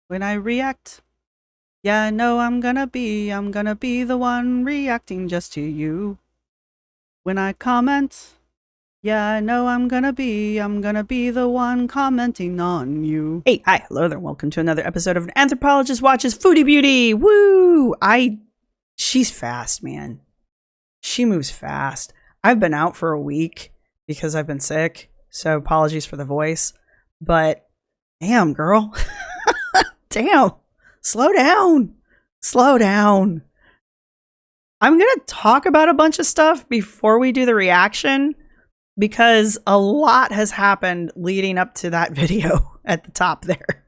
When I react, yeah, I know I'm gonna be the one reacting just to you. When I comment, yeah, I know I'm gonna be the one commenting on you. Hey, hi, hello there. Welcome to another episode of An Anthropologist Watches Foodie Beauty. Woo! She's fast, man. She moves fast. I've been out for a week because I've been sick, so apologies for the voice. But damn, girl. Damn. Slow down. Slow down. I'm going to talk about a bunch of stuff before we do the reaction because a lot has happened leading up to that video at the top there.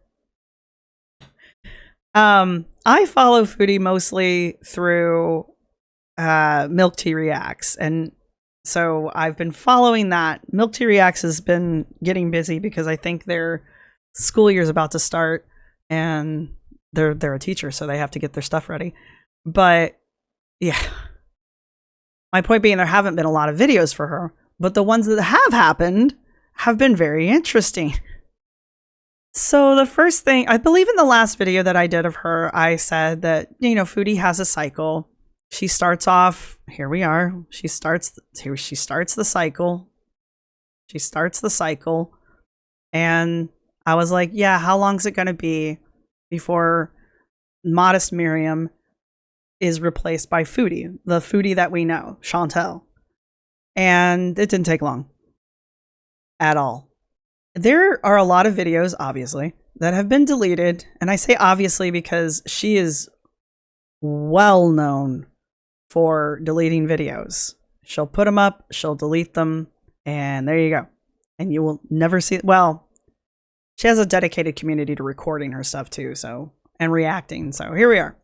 I follow Foodie mostly through Milk Tea Reacts, and so I've been following that. Milk Tea Reacts has been getting busy because I think their school year is about to start, and they're a teacher, so they have to get their stuff ready. But yeah, my point being, there haven't been a lot of videos for her, but the ones that have happened have been very interesting. So the first thing, I believe in the last video that I did of her, I said that, you know, Foodie has a cycle. She starts off, here we are. She starts the cycle. She starts the cycle. And I was like, yeah, how long is it going to be before Modest Miriam is replaced by Foodie, the Foodie that we know, Chantel? And it didn't take long at all. There are a lot of videos, obviously, that have been deleted. And I say obviously because she is well known for deleting videos. She'll put them up, she'll delete them, and there you go. And you will never see, well, she has a dedicated community to recording her stuff too, so, and reacting. So here we are.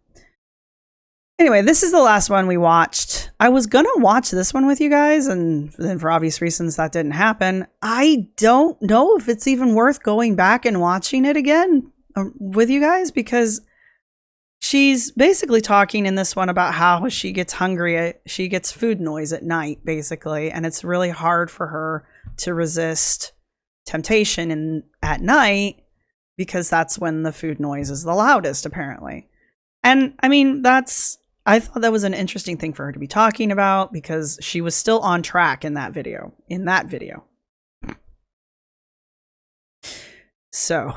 Anyway, this is the last one we watched. I was gonna watch this one with you guys, and then for obvious reasons that didn't happen. I don't know if it's even worth going back and watching it again with you guys, because she's basically talking in this one about how she gets hungry. She gets food noise at night, basically, and it's really hard for her to resist temptation at night because that's when the food noise is the loudest, apparently. And I mean, I thought that was an interesting thing for her to be talking about because she was still on track in that video. So,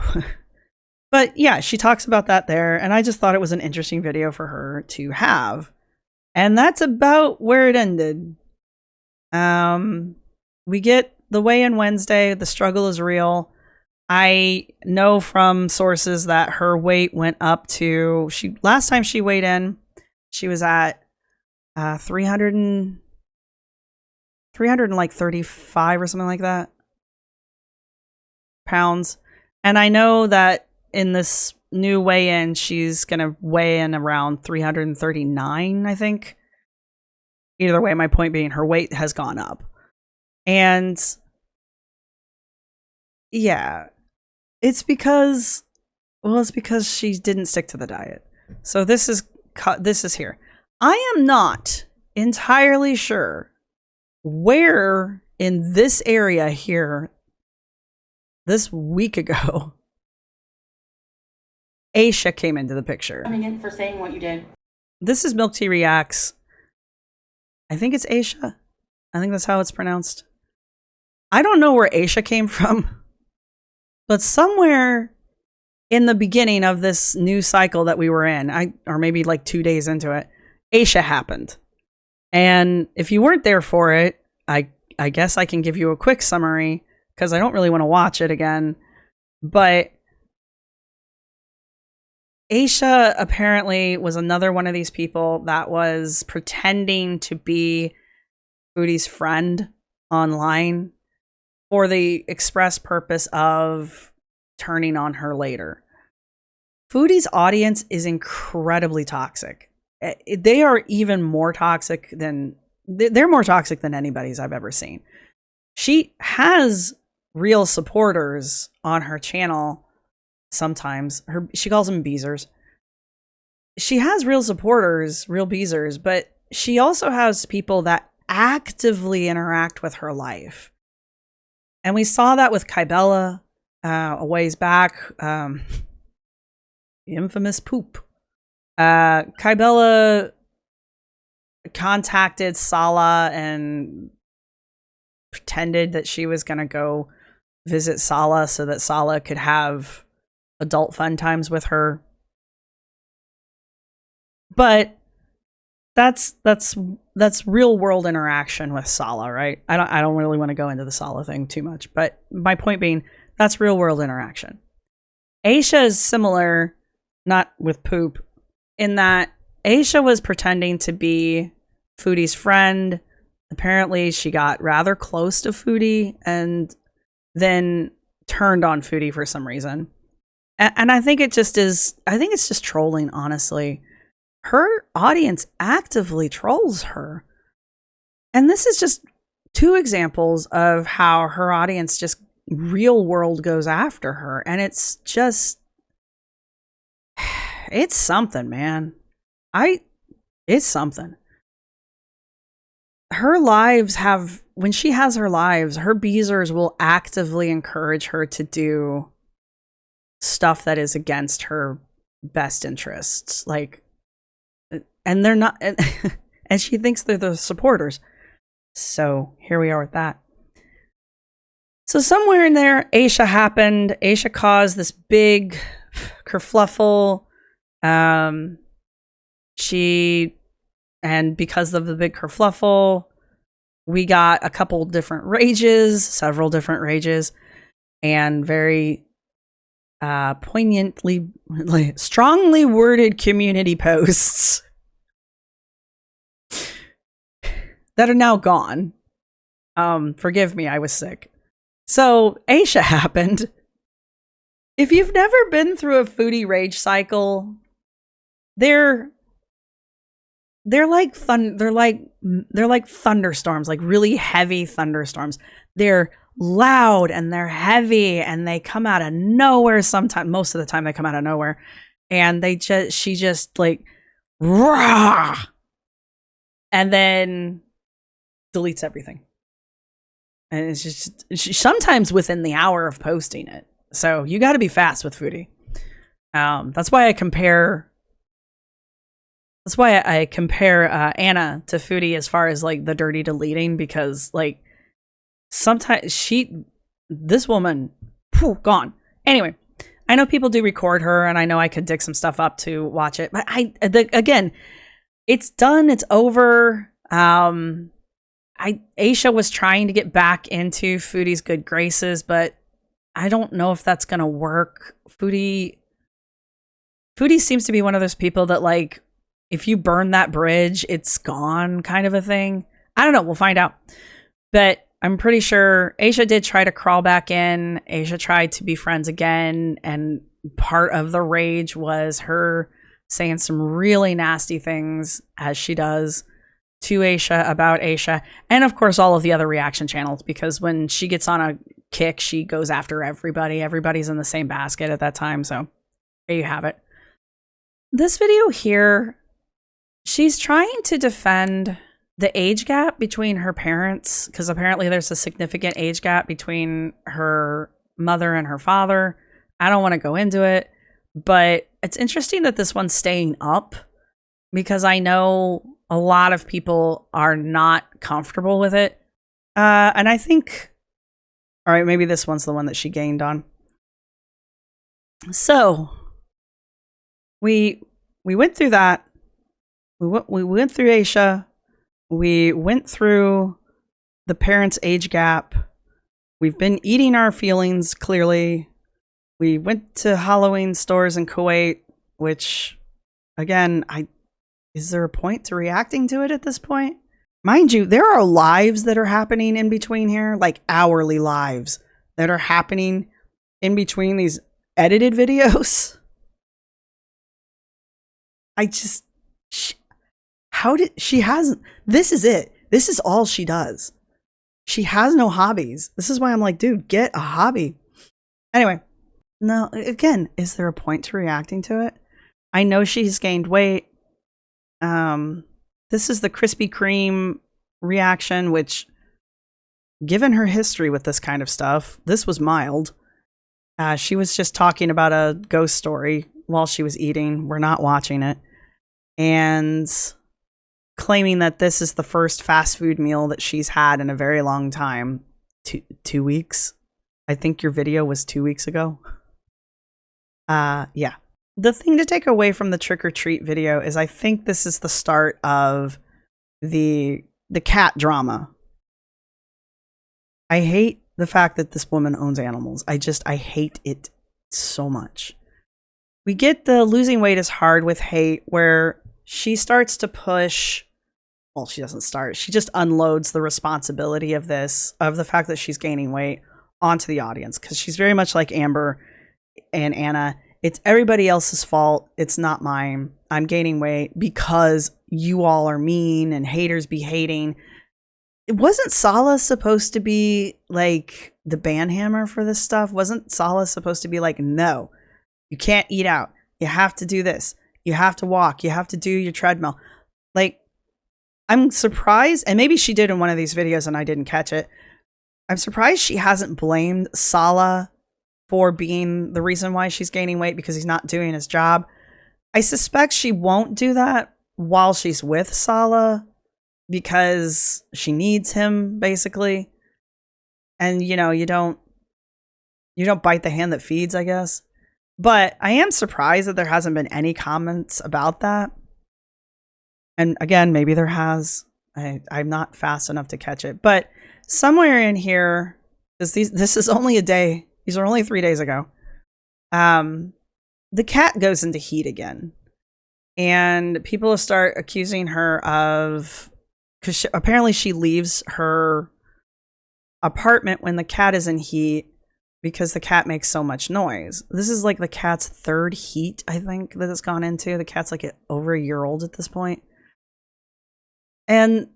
but yeah, she talks about that there, and I just thought it was an interesting video for her to have. And that's about where it ended. We get the weigh-in Wednesday. The struggle is real. I know from sources that her weight went up to, last time she weighed in, she was at 335 or something like that pounds. And I know that in this new weigh-in, she's going to weigh in around 339, I think. Either way, my point being, her weight has gone up. And yeah, it's because she didn't stick to the diet. So this is here. I am not entirely sure where in this area here this week ago Aisha came into the picture. Coming in for saying what you did. This is Milk Tea Reacts. I think it's Aisha. I think that's how it's pronounced. I don't know where Aisha came from, but somewhere in the beginning of this new cycle that we were in, or maybe like 2 days into it, Aisha happened. And if you weren't there for it, I guess I can give you a quick summary because I don't really want to watch it again. But Aisha apparently was another one of these people that was pretending to be Foodie's friend online for the express purpose of turning on her later. Foodie's audience is incredibly toxic. They are even more toxic than anybody's I've ever seen. She has real supporters on her channel. Sometimes she calls them beezers. She has real supporters, real beezers, but she also has people that actively interact with her life. And we saw that with Kybella a ways back. the infamous poop. Kybella contacted Sala and pretended that she was going to go visit Sala so that Sala could have adult fun times with her. But that's real world interaction with Sala, right? I don't really want to go into the Sala thing too much, but my point being, that's real world interaction. Aisha is similar, not with poop, in that Aisha was pretending to be Foodie's friend. Apparently, she got rather close to Foodie and then turned on Foodie for some reason. And I think it's just trolling, honestly. Her audience actively trolls her. And this is just 2 examples of how her audience just real world goes after her. And it's just, it's something, man. It's something. Her lives have, when she has her lives, her beezers will actively encourage her to do stuff that is against her best interests. Like, and they're not, and she thinks they're the supporters. So here we are with that. So somewhere in there, Aisha happened. Aisha caused this big kerfluffle. And because of the big kerfluffle, we got a couple different rages, several different rages, and very poignantly, strongly worded community posts that are now gone. Forgive me, I was sick. So Aisha happened. If you've never been through a Foodie rage cycle, they're like thunderstorms, like really heavy thunderstorms. They're loud and they're heavy and they come out of nowhere. Sometimes, most of the time, they come out of nowhere, and she just like rah, and then deletes everything. And it's just sometimes within the hour of posting it. So you got to be fast with Foodie. That's why I compare. That's why I compare Anna to Foodie as far as like the dirty deleting, because like sometimes this woman, gone. Anyway, I know people do record her, and I know I could dig some stuff up to watch it, but again, it's done. It's over. Aisha was trying to get back into Foodie's good graces, but I don't know if that's gonna work. Foodie seems to be one of those people that, like, if you burn that bridge, it's gone, kind of a thing. I don't know. We'll find out. But I'm pretty sure Aisha did try to crawl back in. Aisha tried to be friends again, and part of the rage was her saying some really nasty things, as she does, to Aisha about Aisha, and of course all of the other reaction channels, because when she gets on a kick, she goes after everybody. Everybody's in the same basket at that time. So there you have it. This video here, she's trying to defend the age gap between her parents, because apparently there's a significant age gap between her mother and her father. I don't want to go into it, but it's interesting that this one's staying up, because I know a lot of people are not comfortable with it. And I think, all right, maybe this one's the one that she gained on. So we went through that. We went through Aisha. We went through the parents' age gap. We've been eating our feelings, clearly. We went to Halloween stores in Kuwait, which, again, is there a point to reacting to it at this point? Mind you, there are lives that are happening in between here, like hourly lives that are happening in between these edited videos. This is it. This is all she does. She has no hobbies. This is why I'm like, dude, get a hobby. Anyway, no, again, is there a point to reacting to it? I know she's gained weight. This is the Krispy Kreme reaction, which, given her history with this kind of stuff, this was mild. She was just talking about a ghost story while she was eating. We're not watching it. And claiming that this is the first fast food meal that she's had in a very long time. 2 weeks. I think your video was 2 weeks ago. Yeah. The thing to take away from the trick or treat video is I think this is the start of the cat drama. I hate the fact that this woman owns animals. I hate it so much. We get the losing weight is hard with hate, where she starts to push. Well, she doesn't start. She just unloads the responsibility of this, of the fact that she's gaining weight, onto the audience. Because she's very much like Amber and Anna. It's everybody else's fault. It's not mine. I'm gaining weight because you all are mean and haters be hating. It wasn't Sala supposed to be like the banhammer for this stuff? Wasn't Sala supposed to be like, no, you can't eat out. You have to do this. You have to walk. You have to do your treadmill. Like, I'm surprised, and maybe she did in one of these videos and I didn't catch it. I'm surprised she hasn't blamed Sala for being the reason why she's gaining weight because he's not doing his job. I suspect she won't do that while she's with Sala because she needs him, basically. And, you know, you don't bite the hand that feeds, I guess. But I am surprised that there hasn't been any comments about that. And again, maybe there has. I'm not fast enough to catch it. But somewhere in here, this is only a day. These are only 3 days ago. The cat goes into heat again. And people start accusing her of... Because apparently she leaves her apartment when the cat is in heat because the cat makes so much noise. This is like the cat's third heat, I think, that it's gone into. The cat's like over a year old at this point. And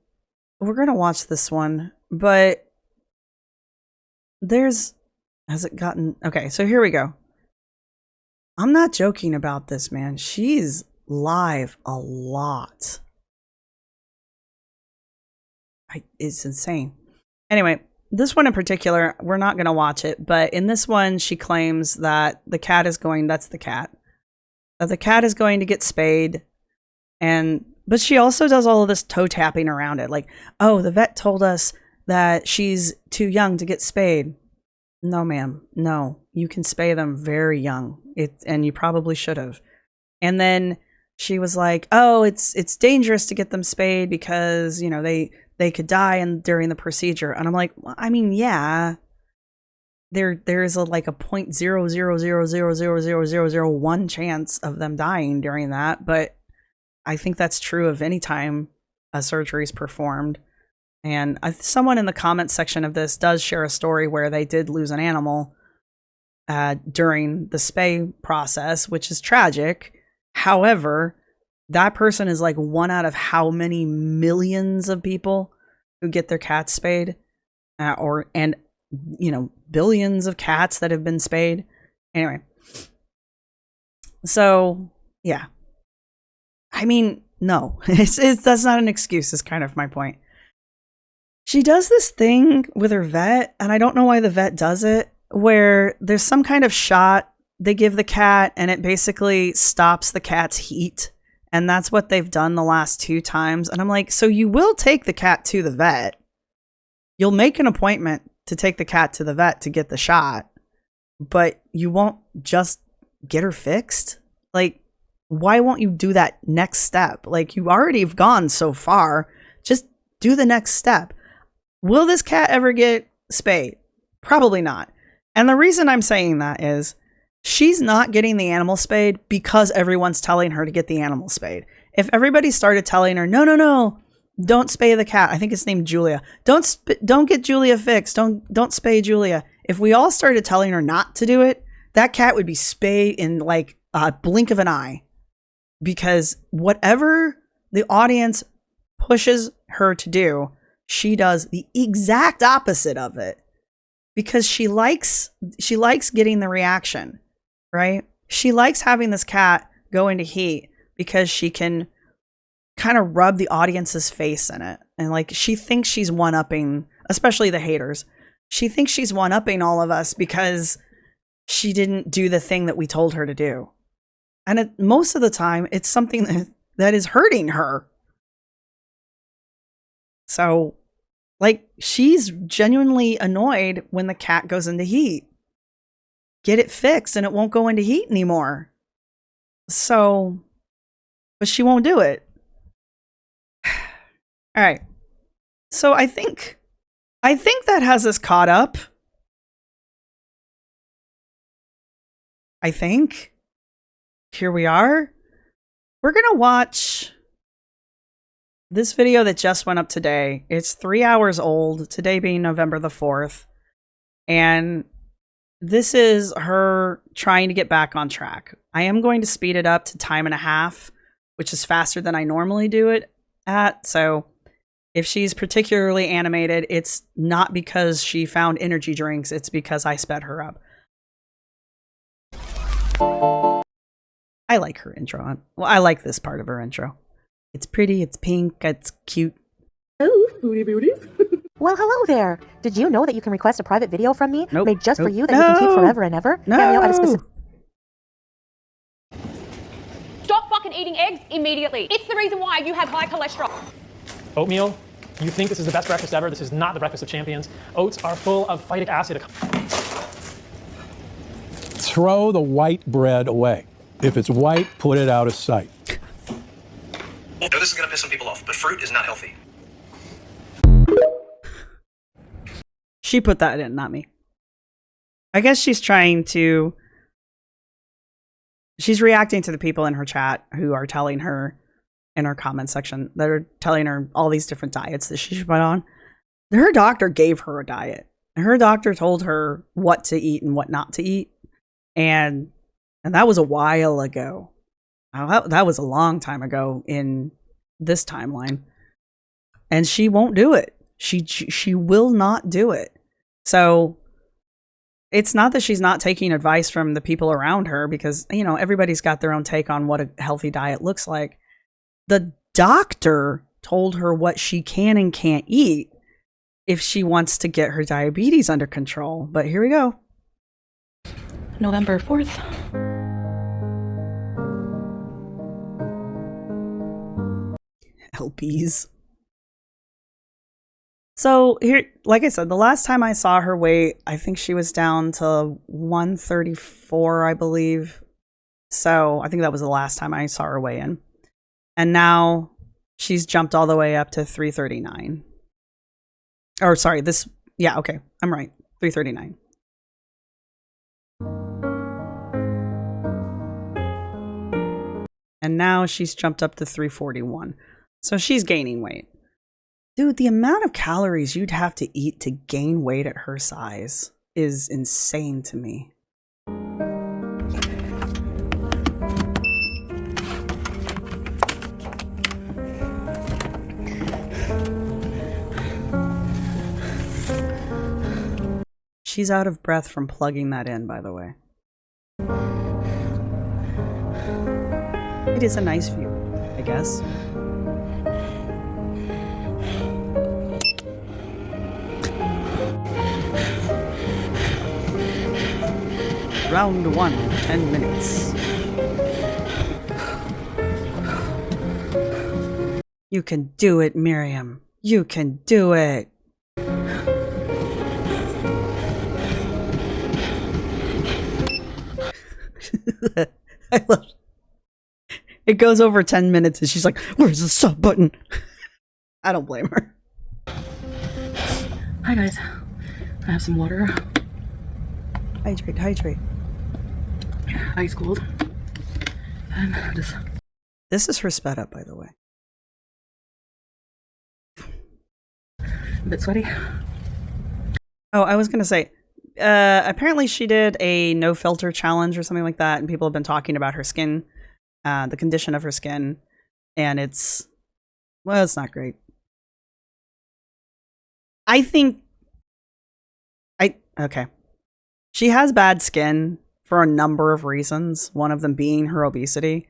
we're going to watch this one, but has it gotten... Okay, so here we go. I'm not joking about this, man. She's live a lot. It's insane. Anyway, this one in particular, we're not going to watch it, but in this one, she claims that the cat is going... That's the cat. That the cat is going to get spayed, but she also does all of this toe tapping around it. Like, oh, the vet told us that she's too young to get spayed. No, ma'am. No, you can spay them very young. And you probably should have. And then she was like, oh, it's dangerous to get them spayed because, you know, they could die during the procedure. And I'm like, well, I mean, yeah, there's like a 0.000000001 chance of them dying during that. But I think that's true of any time a surgery is performed. And someone in the comments section of this does share a story where they did lose an animal during the spay process, which is tragic. However, that person is like one out of how many millions of people who get their cats spayed, and you know, billions of cats that have been spayed. Anyway, so yeah, I mean, no, that's not an excuse. Is kind of my point. She does this thing with her vet, and I don't know why the vet does it, where there's some kind of shot they give the cat, and it basically stops the cat's heat. And that's what they've done the last 2 times. And I'm like, so you will take the cat to the vet. You'll make an appointment to take the cat to the vet to get the shot, but you won't just get her fixed? Like, why won't you do that next step? Like, you already have gone so far. Just do the next step. Will this cat ever get spayed? Probably not. And the reason I'm saying that is she's not getting the animal spayed because everyone's telling her to get the animal spayed. If everybody started telling her, no, don't spay the cat. I think it's named Julia. Don't get Julia fixed. Don't spay Julia. If we all started telling her not to do it, that cat would be spayed in like a blink of an eye. Because whatever the audience pushes her to do, she does the exact opposite of it. Because she likes getting the reaction, right? She likes having this cat go into heat because she can kind of rub the audience's face in it. And like, she thinks she's one-upping, especially the haters. She thinks she's one-upping all of us because she didn't do the thing that we told her to do. And most of the time, it's something that is hurting her. So, like, she's genuinely annoyed when the cat goes into heat. Get it fixed and it won't go into heat anymore. So, but she won't do it. All right. So I think that has us caught up. I think. Here we are. We're going to watch this video that just went up today. It's 3 hours old, today being November the 4th. And this is her trying to get back on track. I am going to speed it up to 1.5 times, which is faster than I normally do it at. So if she's particularly animated, it's not because she found energy drinks. It's because I sped her up. I like her intro. Well, I like this part of her intro. It's pretty, it's pink, it's cute. Oh, foodie beauties. Well, hello there. Did you know that you can request a private video from me made just for you that you can keep forever and ever? No. Cameo at a specific. Stop fucking eating eggs immediately. It's the reason why you have high cholesterol. Oatmeal, you think this is the best breakfast ever. This is not the breakfast of champions. Oats are full of phytic acid. Throw the white bread away. If it's white, put it out of sight. I know this is going to piss some people off, but fruit is not healthy. She put that in, not me. I guess she's reacting to the people in her chat who are telling her in her comment section that are telling her all these different diets that she should put on. Her doctor gave her a diet. Her doctor told her what to eat and what not to eat. And that was a while ago. That was a long time ago in this timeline. And she won't do it. She will not do it. So it's not that she's not taking advice from the people around her, because, you know, everybody's got their own take on what a healthy diet looks like. The doctor told her what she can and can't eat if she wants to get her diabetes under control. But here we go. November 4th. LPs. So here, like I said, the last time I saw her weight, I think she was down to 134, I believe. So I think that was the last time I saw her weigh in. And now she's jumped all the way up to 339. Or sorry, okay, I'm right. 339. And now she's jumped up to 341. So she's gaining weight. Dude, the amount of calories you'd have to eat to gain weight at her size is insane to me. She's out of breath from plugging that in, by the way. It is a nice view, I guess. Round 1, 10 minutes. You can do it, Miriam. You can do it. I love it. It goes over 10 minutes and she's like, where's the stop button? I don't blame her. Hi guys. I have some water. Hydrate. Ice cold. And just... This is her sped up, by the way. a bit sweaty. Oh, I was going to say, apparently she did a no filter challenge or something like that. And people have been talking about her skin, the condition of her skin. And it's not great. Okay. She has bad skin for a number of reasons. One of them being her obesity.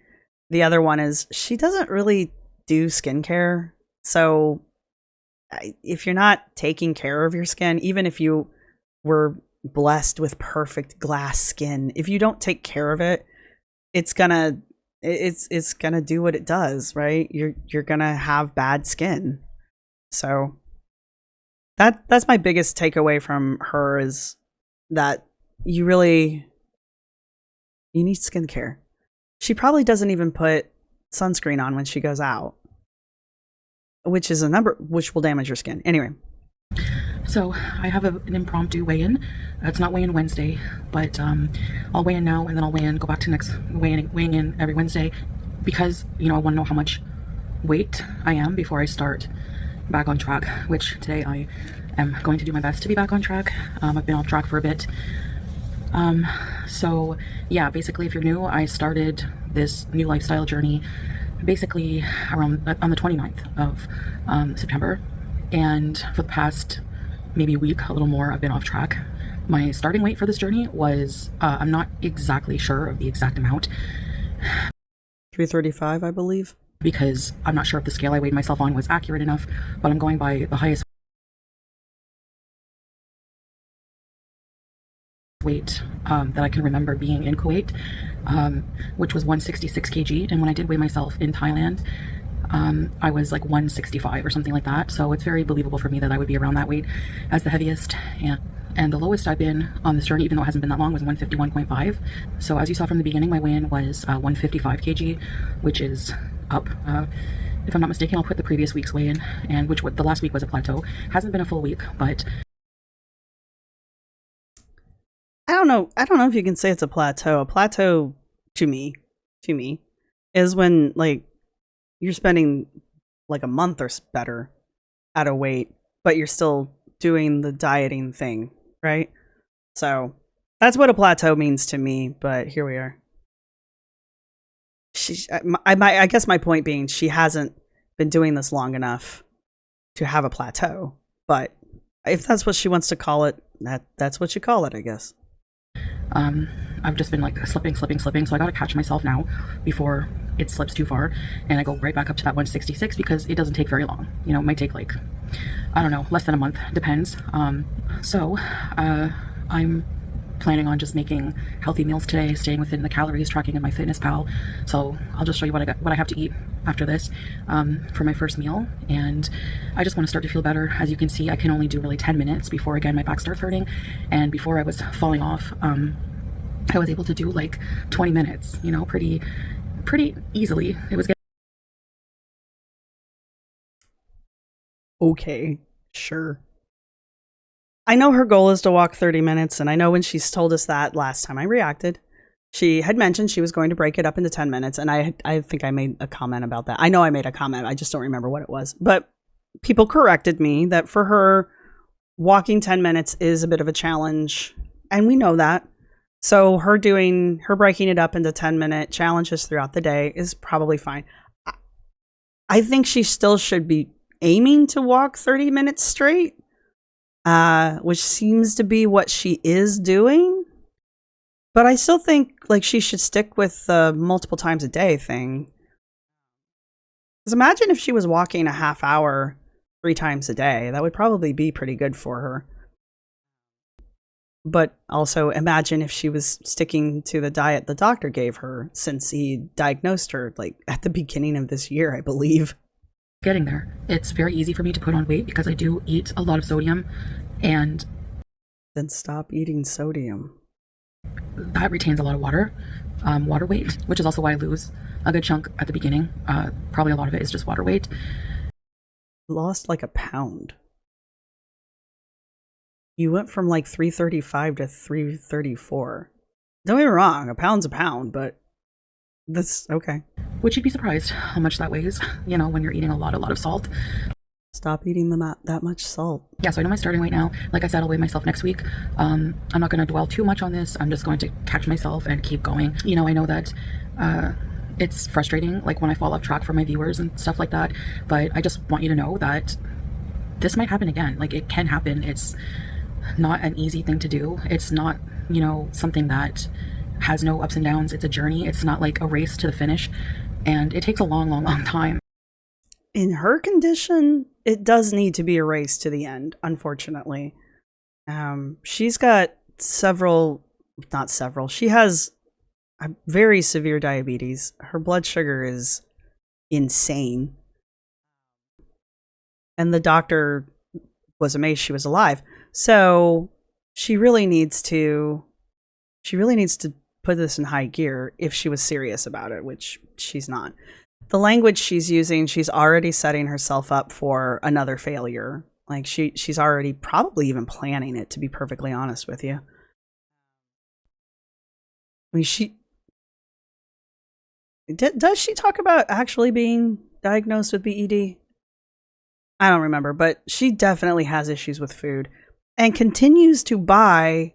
The other one is she doesn't really do skincare. So if you're not taking care of your skin, even if you were blessed with perfect glass skin, if you don't take care of it, it's gonna it's gonna do what it does, right? You're gonna have bad skin. So that's my biggest takeaway from her, is that you need skincare. She probably doesn't even put sunscreen on when she goes out, which will damage your skin. Anyway. So I have an impromptu weigh-in. It's not weigh-in Wednesday, but I'll weigh in now, and then I'll weigh in, go back to next weighing in every Wednesday, because, you know, I want to know how much weight I am before I start back on track, which today I am going to do my best to be back on track. I've been off track for a bit. So yeah, basically, if you're new, I started this new lifestyle journey basically around on the 29th of September, and for the past maybe a week, a little more, I've been off track. My starting weight for this journey was, I'm not exactly sure of the exact amount. 335, I believe. Because I'm not sure if the scale I weighed myself on was accurate enough, but I'm going by the highest weight that I can remember being in Kuwait, which was 166 kg. And when I did weigh myself in Thailand, I was like 165 or something like that. So it's very believable for me that I would be around that weight as the heaviest. And the lowest I've been on this journey, even though it hasn't been that long, was 151.5. So as you saw from the beginning, my weigh-in was 155 kg, which is up. If I'm not mistaken, I'll put the previous week's weigh-in, and the last week was a plateau. Hasn't been a full week, but I don't know if you can say it's a plateau. A plateau to me is when, like, you're spending like a month or better at a weight, but you're still doing the dieting thing, right? So that's what a plateau means to me, but here we are. I guess my point being, she hasn't been doing this long enough to have a plateau, but if that's what she wants to call it, that's what you call it, I guess. I've just been like slipping, so I gotta catch myself now before it slips too far, and I go right back up to that 166, because it doesn't take very long. You know, it might take like, I don't know, less than a month, depends. So I'm planning on just making healthy meals today, staying within the calories tracking in my MyFitnessPal. So I'll just show you what I have to eat after this for my first meal, and I just want to start to feel better. As you can see, I can only do really 10 minutes before, again, my back starts hurting, and before I was falling off, I was able to do like 20 minutes, you know, pretty easily. It was okay, sure. I know her goal is to walk 30 minutes, and I know when she's told us that last time I reacted, she had mentioned she was going to break it up into 10 minutes, and I think I made a comment about that. I know I made a comment, I just don't remember what it was. But people corrected me that for her, walking 10 minutes is a bit of a challenge, and we know that. So her breaking it up into 10-minute challenges throughout the day is probably fine. I think she still should be aiming to walk 30 minutes straight, which seems to be what she is doing. But I still think like she should stick with the multiple times a day thing. Because imagine if she was walking a half hour 3 times a day. That would probably be pretty good for her. But also imagine if she was sticking to the diet the doctor gave her, since he diagnosed her like at the beginning of this year, I believe. getting there. It's very easy for me to put on weight because I do eat a lot of sodium, and then stop eating sodium. That retains a lot of water weight, which is also why I lose a good chunk at the beginning. Probably a lot of it is just water weight. Lost like a pound. You went from like 335 to 334. Don't get me wrong, a pound's a pound, but that's okay. Which you'd be surprised how much that weighs, you know, when you're eating a lot of salt. Stop eating that much salt. Yeah, so I know my starting weight now. Like I said, I'll weigh myself next week. I'm not going to dwell too much on this. I'm just going to catch myself and keep going. You know, I know that it's frustrating, like when I fall off track for my viewers and stuff like that. But I just want you to know that this might happen again. Like, it can happen. It's not an easy thing to do. It's not, you know, something that has no ups and downs. It's a journey. It's not like a race to the finish. And it takes a long time. In her condition, it does need to be a race to the end, unfortunately. She's got she has very severe diabetes. Her blood sugar is insane. And the doctor was amazed she was alive. So she really needs to put this in high gear if she was serious about it, which she's not. The language she's using, she's already setting herself up for another failure. Like she's already probably even planning it, to be perfectly honest with you. I mean, does she talk about actually being diagnosed with BED? I don't remember, but she definitely has issues with food and continues to buy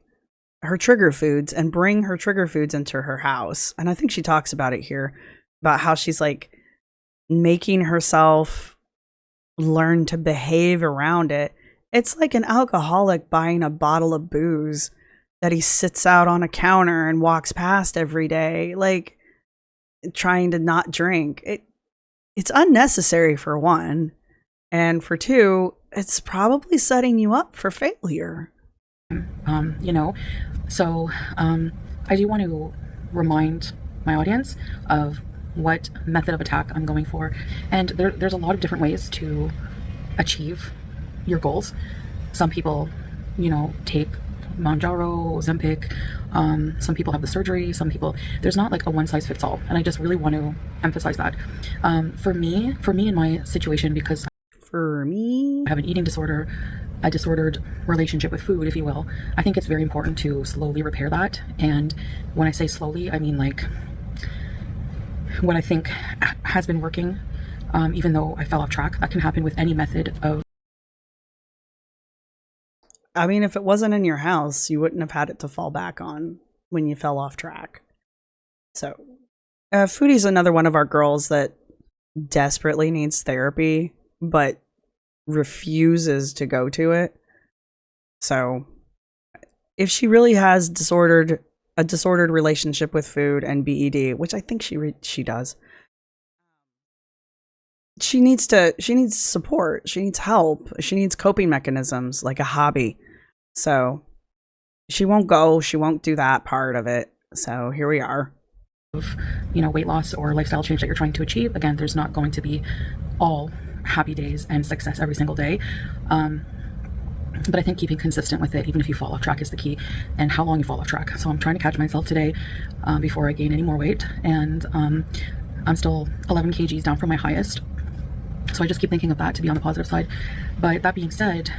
her trigger foods and bring her trigger foods into her house. And I think she talks about it here, about how she's like making herself learn to behave around it. It's like an alcoholic buying a bottle of booze that he sits out on a counter and walks past every day, like trying to not drink. It's unnecessary, for one. And for two, it's probably setting you up for failure. You know, so I do want to remind my audience of what method of attack I'm going for. And there's a lot of different ways to achieve your goals. Some people, you know, take Manjaro, Ozempic. Some people have the surgery. Some people, there's not like a one size fits all. And I just really want to emphasize that. For me in my situation, because for me, I have an eating disorder, a disordered relationship with food, if you will, I think it's very important to slowly repair that. And when I say slowly, I mean like what I think has been working, even though I fell off track. That can happen with any method of. I mean, if it wasn't in your house, you wouldn't have had it to fall back on when you fell off track. So, Foodie's another one of our girls that desperately needs therapy, but refuses to go to it. So, if she really has a disordered relationship with food and BED, which I think she does, she needs support. She needs help. She needs coping mechanisms, like a hobby. So she won't go. She won't do that part of it. So here we are. You know, weight loss or lifestyle change that you're trying to achieve. Again, there's not going to be all happy days and success every single day. But I think keeping consistent with it, even if you fall off track, is the key, and how long you fall off track. So I'm trying to catch myself today before I gain any more weight. And I'm still 11 kgs down from my highest. So I just keep thinking of that to be on the positive side. But that being said,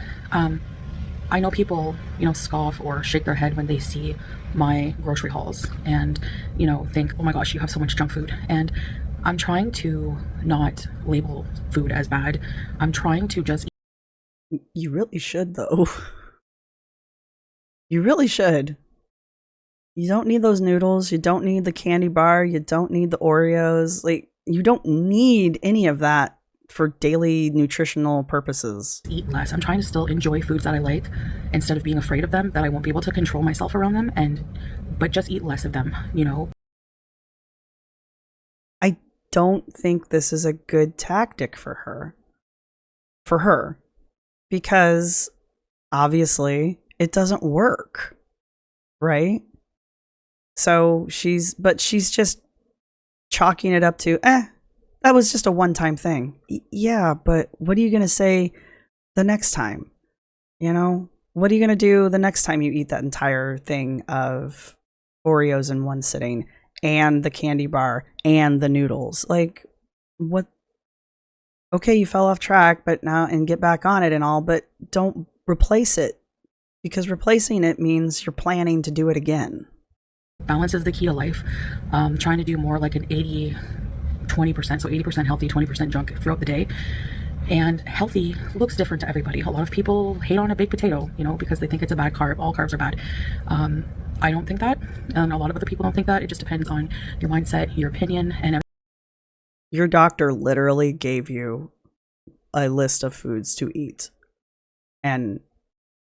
I know people, you know, scoff or shake their head when they see my grocery hauls and, you know, think, oh my gosh, you have so much junk food. And I'm trying to not label food as bad. I'm trying to just. You really should, though. You really should. You don't need those noodles. You don't need the candy bar. You don't need the Oreos. Like, you don't need any of that for daily nutritional purposes. Eat less. I'm trying to still enjoy foods that I like instead of being afraid of them, that I won't be able to control myself around them, but just eat less of them, you know. I don't think this is a good tactic for her. Because obviously it doesn't work, right? So she's just chalking it up to, that was just a one-time thing. Yeah, but what are you going to say the next time? You know, what are you going to do the next time you eat that entire thing of Oreos in one sitting and the candy bar and the noodles? Like, what? Okay, you fell off track, but now, and get back on it and all, but don't replace it, because replacing it means you're planning to do it again. Balance is the key to life. Trying to do more like an 80-20%, so 80% healthy, 20% junk throughout the day. And healthy looks different to everybody. A lot of people hate on a baked potato, you know, because they think it's a bad carb. All carbs are bad. I don't think that, and a lot of other people don't think that. It just depends on your mindset, your opinion, and everything. Your doctor literally gave you a list of foods to eat, and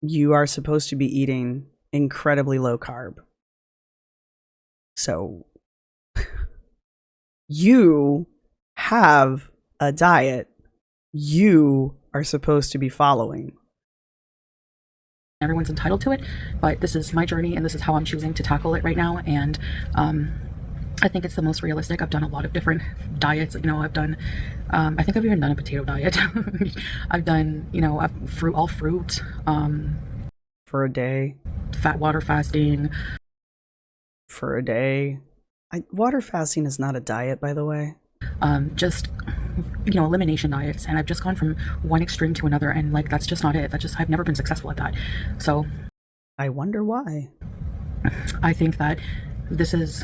you are supposed to be eating incredibly low carb. So you have a diet you are supposed to be following. Everyone's entitled to it, but this is my journey and this is how I'm choosing to tackle it right now. And I think it's the most realistic. I've done a lot of different diets. You know, I've done, I think I've even done a potato diet. I've done, you know, all fruit. For a day. Fat water fasting. For a day. Water fasting is not a diet, by the way. Just, you know, elimination diets. And I've just gone from one extreme to another. And like, that's just not it. I've never been successful at that. So. I wonder why. I think that this is,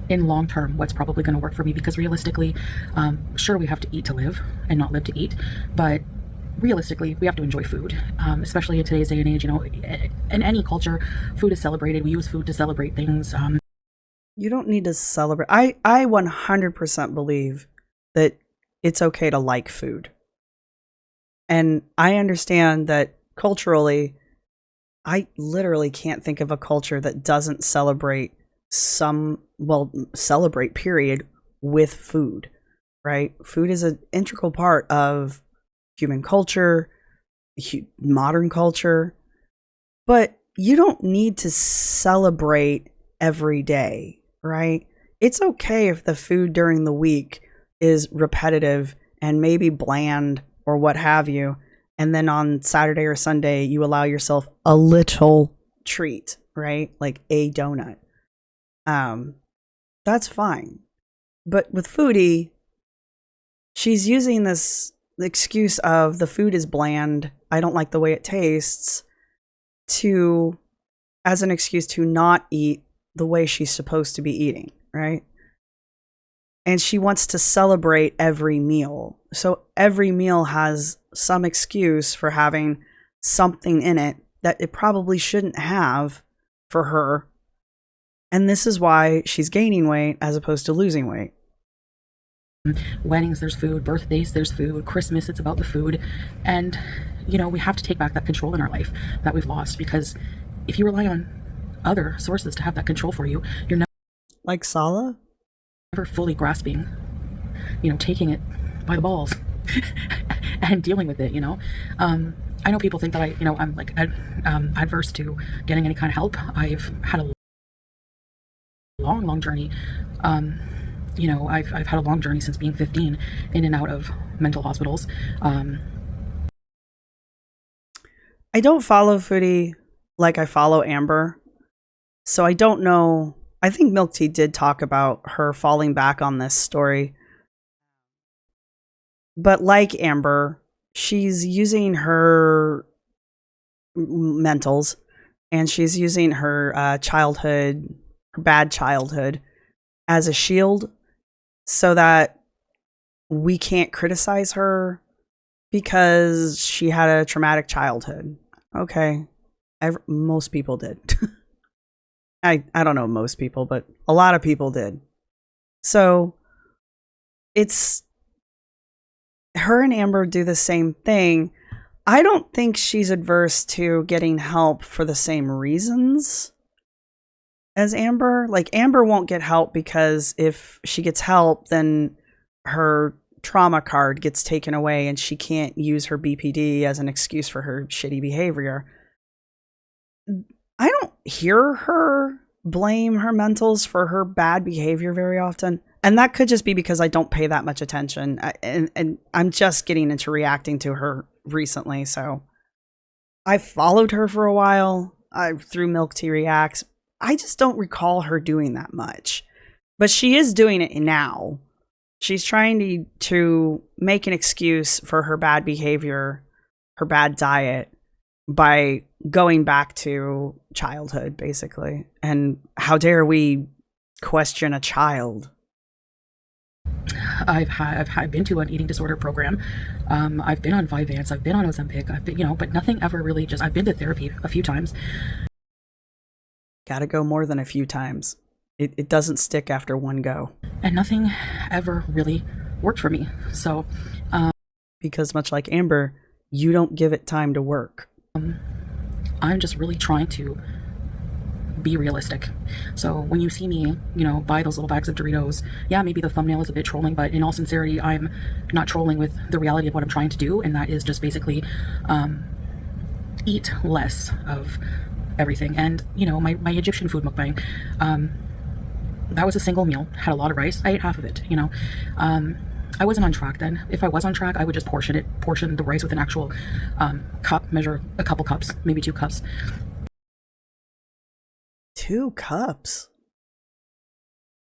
in long term, what's probably going to work for me, because realistically, sure, we have to eat to live and not live to eat, but realistically, we have to enjoy food, especially in today's day and age. You know, in any culture, food is celebrated. We use food to celebrate things. You don't need to celebrate. I 100% believe that it's okay to like food. And I understand that culturally, I literally can't think of a culture that doesn't celebrate celebrate period with food, right? Food is an integral part of human culture, modern culture, but you don't need to celebrate every day, right? It's okay if the food during the week is repetitive and maybe bland or what have you, and then on Saturday or Sunday you allow yourself a little treat, right? Like a donut. That's fine. But with Foodie, she's using this excuse of the food is bland, I don't like the way it tastes, as an excuse to not eat the way she's supposed to be eating, right? And she wants to celebrate every meal. So every meal has some excuse for having something in it that it probably shouldn't have for her. And this is why she's gaining weight as opposed to losing weight. Weddings, there's food. Birthdays, there's food. Christmas, it's about the food. And, you know, we have to take back that control in our life that we've lost, because if you rely on other sources to have that control for you, you're never, like Sala, never fully grasping, you know, taking it by the balls and dealing with it, you know. I know people think that I'm like adverse to getting any kind of help. I've had a long journey. You know, I've had a long journey since being 15, in and out of mental hospitals. I don't follow Foodie like I follow Amber, so I don't know. I think Milk Tea did talk about her falling back on this story, but like Amber, she's using her mentals, and she's using her her bad childhood, as a shield so that we can't criticize her because she had a traumatic childhood. Okay. Most people did. I don't know most people, but a lot of people did. So it's her and Amber do the same thing. I don't think she's adverse to getting help for the same reasons as Amber. Like, Amber won't get help because if she gets help, then her trauma card gets taken away and she can't use her BPD as an excuse for her shitty behavior. I don't hear her blame her mentals for her bad behavior very often. And that could just be because I don't pay that much attention. And I'm just getting into reacting to her recently. So I followed her for a while through Milk Tea Reacts. I just don't recall her doing that much. But she is doing it now. She's trying to make an excuse for her bad behavior, her bad diet, by going back to childhood, basically. And how dare we question a child? I've been to an eating disorder program. I've been on Vyvanse. I've been on Ozempic. I've been, but nothing ever really I've been to therapy a few times. Gotta go more than a few times. It doesn't stick after one go. And nothing ever really worked for me. So, because much like Amber, you don't give it time to work. I'm just really trying to be realistic. So when you see me, buy those little bags of Doritos, yeah, maybe the thumbnail is a bit trolling, but in all sincerity, I'm not trolling with the reality of what I'm trying to do, and that is just basically eat less of everything. And my Egyptian food mukbang, that was a single meal, had a lot of rice. I ate half of it, you know. I wasn't on track then. If I was on track, I would just portion the rice with an actual cup, measure a couple cups, maybe 2 cups. 2 cups.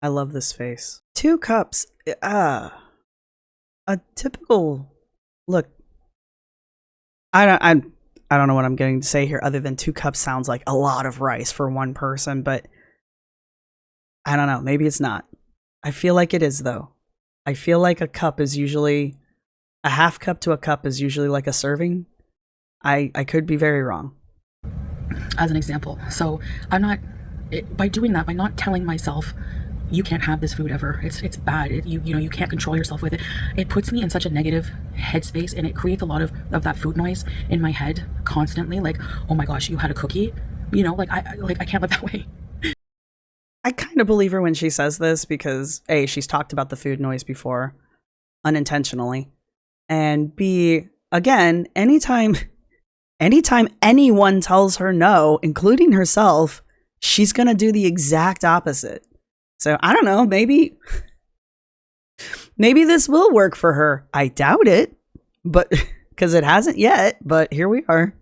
I love this face. 2 cups. A typical look. I don't know what I'm getting to say here other than 2 cups sounds like a lot of rice for one person, but I don't know. Maybe it's not. I feel like it is though. I feel like a cup is usually a half cup to a cup is usually like a serving. I could be very wrong. As an example. So I'm not, by doing that, by not telling myself you can't have this food ever, it's bad, you know, you can't control yourself with it, it puts me in such a negative headspace, and it creates a lot of that food noise in my head constantly, like, oh my gosh, you had a cookie, you know, like I can't live that way. I kind of believe her when she says this because A, she's talked about the food noise before unintentionally, and B, again, anytime anyone tells her no, including herself, she's gonna do the exact opposite. So I don't know, maybe this will work for her. I doubt it, but because it hasn't yet, but here we are.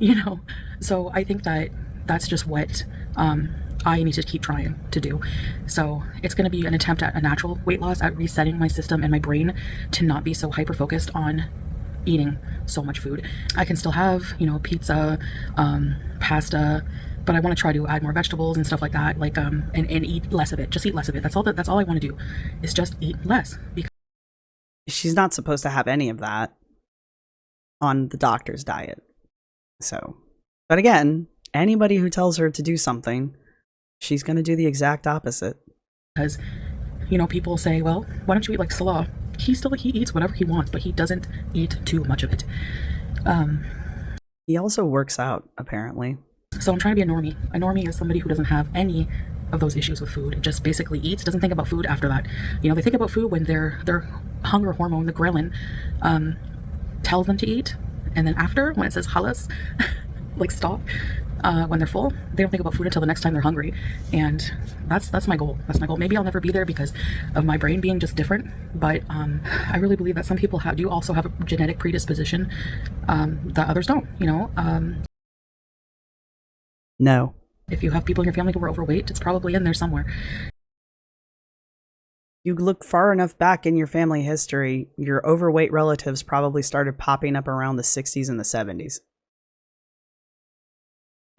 You know, so I think that's just what I need to keep trying to do. So it's going to be an attempt at a natural weight loss, at resetting my system and my brain to not be so hyper focused on eating so much food. I can still have, you know, pizza, pasta, but I want to try to add more vegetables and stuff like that, like and eat less of it. Just eat less of it. That's all I want to do, is just eat less. Because she's not supposed to have any of that on the doctor's diet. So, but again, anybody who tells her to do something, she's going to do the exact opposite. Because, you know, people say, well, why don't you eat like Salah? He eats whatever he wants, but he doesn't eat too much of it. He also works out, apparently. So I'm trying to be a normie. A normie is somebody who doesn't have any of those issues with food. It just basically eats, doesn't think about food after that. You know, they think about food when their hunger hormone, the ghrelin, tells them to eat. And then after, when it says halas, like stop, when they're full, they don't think about food until the next time they're hungry. And that's my goal. That's my goal. Maybe I'll never be there because of my brain being just different, but I really believe that some people do also have a genetic predisposition that others don't, you know. No. If you have people in your family who are overweight, it's probably in there somewhere. You look far enough back in your family history, your overweight relatives probably started popping up around the 60s and the 70s.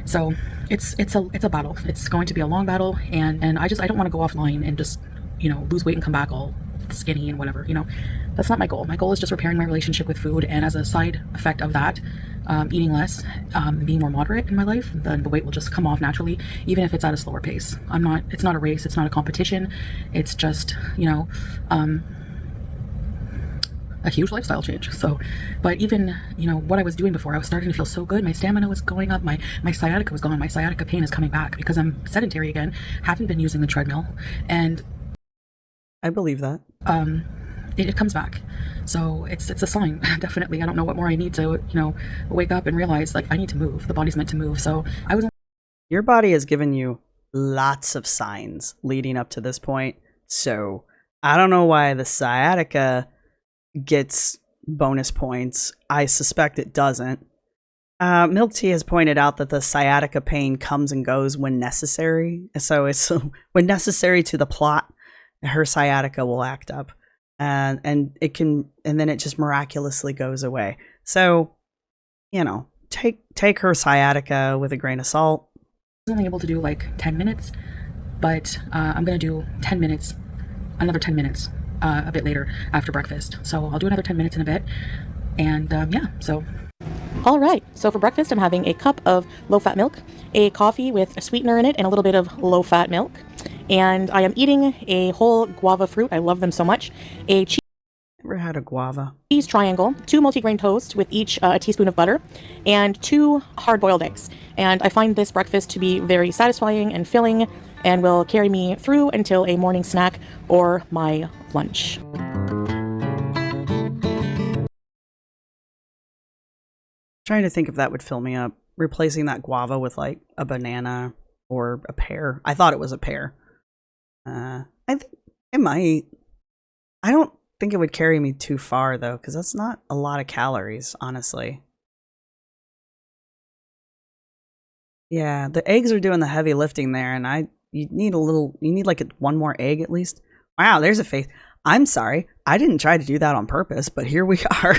So it's a battle. It's going to be a long battle, and I don't want to go offline and just, you know, lose weight and come back all skinny and whatever, you know. That's not my goal. My goal is just repairing my relationship with food, and as a side effect of that, eating less, being more moderate in my life, then the weight will just come off naturally, even if it's at a slower pace. It's not a race, it's not a competition, it's just, you know, a huge lifestyle change. So, but even, you know, what I was doing before, I was starting to feel so good. My stamina was going up, my sciatica was gone, my sciatica pain is coming back because I'm sedentary again, haven't been using the treadmill, and I believe that. It comes back. So it's a sign, definitely. I don't know what more I need to, you know, wake up and realize, like, I need to move. The body's meant to move. So your body has given you lots of signs leading up to this point. So I don't know why the sciatica gets bonus points. I suspect it doesn't. Milk Tea has pointed out that the sciatica pain comes and goes when necessary. So it's when necessary to the plot, her sciatica will act up. And then it just miraculously goes away. So, you know, take her sciatica with a grain of salt. I was only able to do like 10 minutes, but I'm going to do 10 minutes, another 10 minutes a bit later after breakfast. So I'll do another 10 minutes in a bit. And yeah, so. All right, so for breakfast, I'm having a cup of low-fat milk, a coffee with a sweetener in it, and a little bit of low-fat milk. And I am eating a whole guava fruit. I love them so much. A Never had a guava. cheese triangle, 2 multigrain toast with each a teaspoon of butter, and 2 hard-boiled eggs. And I find this breakfast to be very satisfying and filling and will carry me through until a morning snack or my lunch. Trying to think if that would fill me up. Replacing that guava with like a banana or a pear. I thought it was a pear. I think it might. I don't think it would carry me too far though, because that's not a lot of calories, honestly. Yeah, the eggs are doing the heavy lifting there, and you need like one more egg at least. Wow, there's a face. I'm sorry, I didn't try to do that on purpose, but here we are.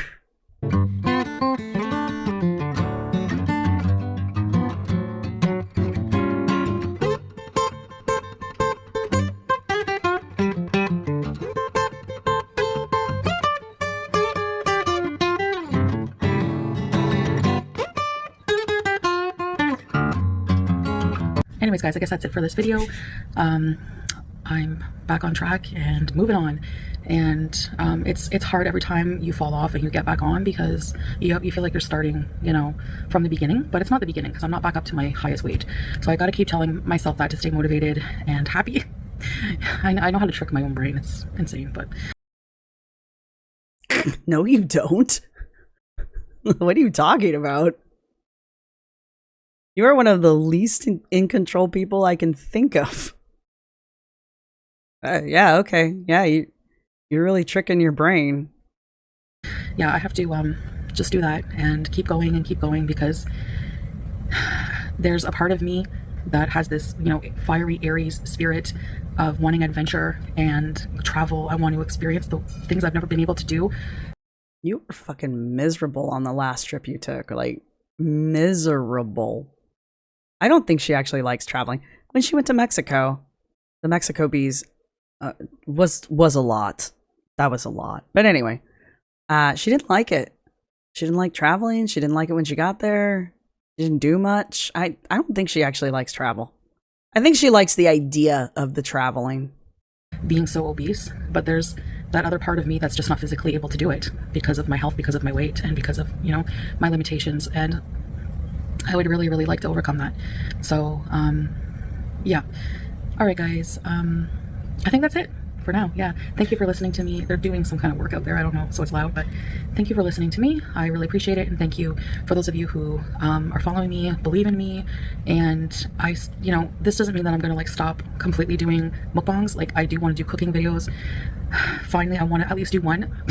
Anyways, guys, I guess that's it for this video. I'm back on track and moving on, and it's hard every time you fall off and you get back on, because you feel like you're starting, you know, from the beginning, but it's not the beginning, because I'm not back up to my highest weight. So I got to keep telling myself that to stay motivated and happy. I know how to trick my own brain. It's insane, but No, you don't. What are you talking about? You are one of the least in control people I can think of. Yeah, okay. Yeah, you're really tricking your brain. Yeah, I have to just do that and keep going, because there's a part of me that has this, you know, fiery Aries spirit of wanting adventure and travel. I want to experience the things I've never been able to do. You were fucking miserable on the last trip you took. Like, miserable. I don't think she actually likes traveling. When she went to Mexico, the Mexico bees was a lot. That was a lot. But anyway, she didn't like it. She didn't like traveling. She didn't like it when she got there. She didn't do much. I don't think she actually likes travel. I think she likes the idea of the traveling. Being so obese, but there's that other part of me that's just not physically able to do it because of my health, because of my weight, and because of, you know, my limitations. And I would really, really like to overcome that. So, yeah. All right, guys. I think that's it for now. Yeah. Thank you for listening to me. They're doing some kind of work out there. I don't know, so it's loud, but thank you for listening to me. I really appreciate it. And thank you for those of you who are following me, believe in me. And you know, this doesn't mean that I'm going to like stop completely doing mukbangs. Like, I do want to do cooking videos. Finally, I want to at least do one.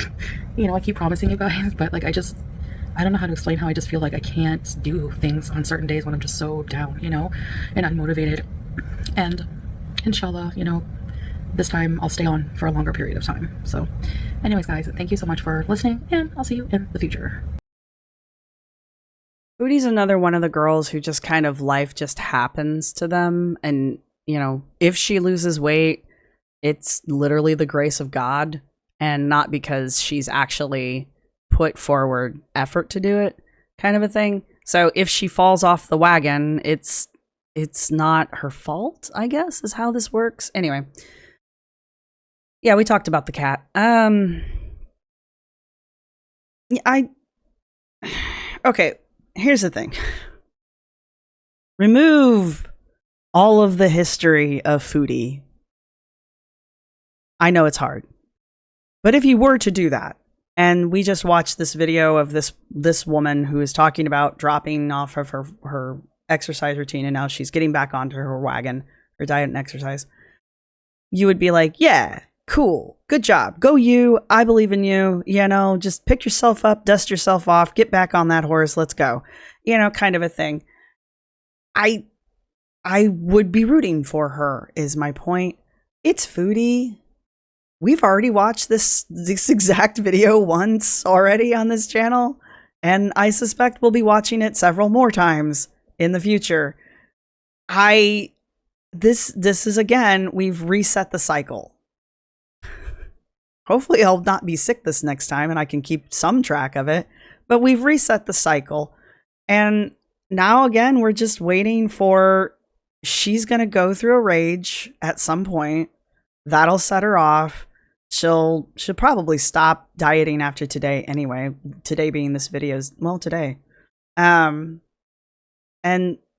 You know, I keep promising you guys, but like, I don't know how to explain how I just feel like I can't do things on certain days when I'm just so down, you know, and unmotivated. And inshallah, you know, this time I'll stay on for a longer period of time. So anyways, guys, thank you so much for listening, and I'll see you in the future. Foodie's another one of the girls who just kind of life just happens to them. And, you know, if she loses weight, it's literally the grace of God, and not because she's actually put forward effort to do it, kind of a thing. So if she falls off the wagon, it's not her fault, I guess, is how this works. Anyway. Yeah, we talked about the cat. Okay, here's the thing. Remove all of the history of Foodie. I know it's hard. But if you were to do that, and we just watched this video of this woman who is talking about dropping off of her exercise routine, and now she's getting back onto her wagon, her diet and exercise, you would be like, yeah, cool, good job, go you, I believe in you, you know, just pick yourself up, dust yourself off, get back on that horse, let's go, you know, kind of a thing. I would be rooting for her, is my point. It's Foodie. We've already watched this exact video once already on this channel, and I suspect we'll be watching it several more times in the future. This is, again, we've reset the cycle. Hopefully I'll not be sick this next time and I can keep some track of it, but we've reset the cycle. And now again, we're just waiting for, she's going to go through a rage at some point. That'll set her off. She'll probably stop dieting after today anyway. Today being this video's, well, today. And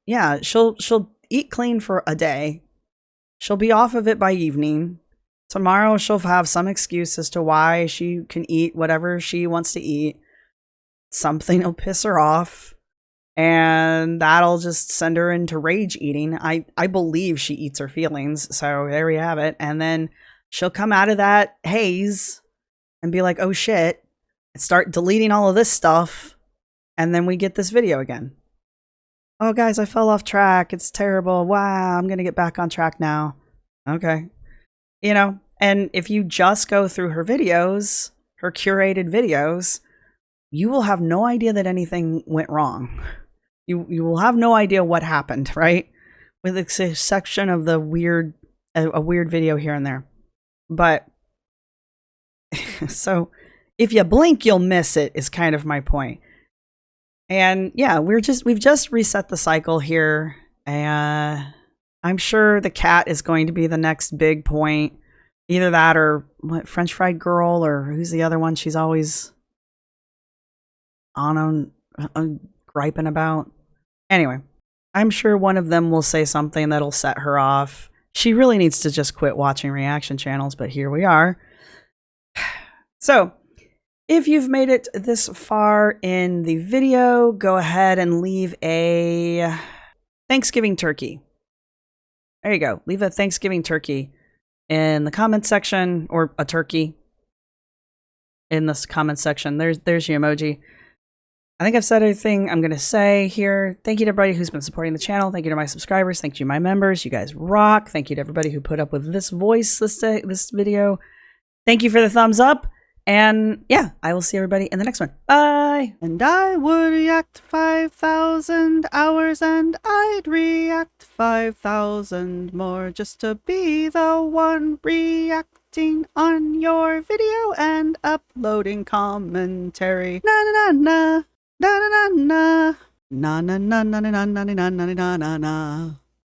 yeah, she'll eat clean for a day. She'll be off of it by evening. Tomorrow she'll have some excuse as to why she can eat whatever she wants to eat. Something will piss her off. and that'll just send her into rage eating. I believe she eats her feelings. So there we have it. And then she'll come out of that haze and be like, oh shit, start deleting all of this stuff. And then we get this video again. Oh guys, I fell off track. It's terrible. Wow, I'm going to get back on track now. Okay. You know, and if you just go through her videos, her curated videos, you will have no idea that anything went wrong. You will have no idea what happened, right? With the exception of the weird, a weird video here and there. But so if you blink, you'll miss it is kind of my point. And yeah, we've just reset the cycle here. I'm sure the cat is going to be the next big point. Either that or what, French Fried Girl, or who's the other one she's always on griping about. Anyway, I'm sure one of them will say something that'll set her off. She really needs to just quit watching reaction channels, but here we are. So, if you've made it this far in the video, go ahead and leave a Thanksgiving turkey. There you go. Leave a Thanksgiving turkey in the comment section, or a turkey in this comment section. There's your emoji. I think I've said everything I'm going to say here. Thank you to everybody who's been supporting the channel. Thank you to my subscribers. Thank you to my members. You guys rock. Thank you to everybody who put up with this voice this video. Thank you for the thumbs up. And yeah, I will see everybody in the next one. Bye! And I would react 5,000 hours, and I'd react 5,000 more, just to be the one reacting on your video and uploading commentary. Na na na na na na na na na na na na na na na na na.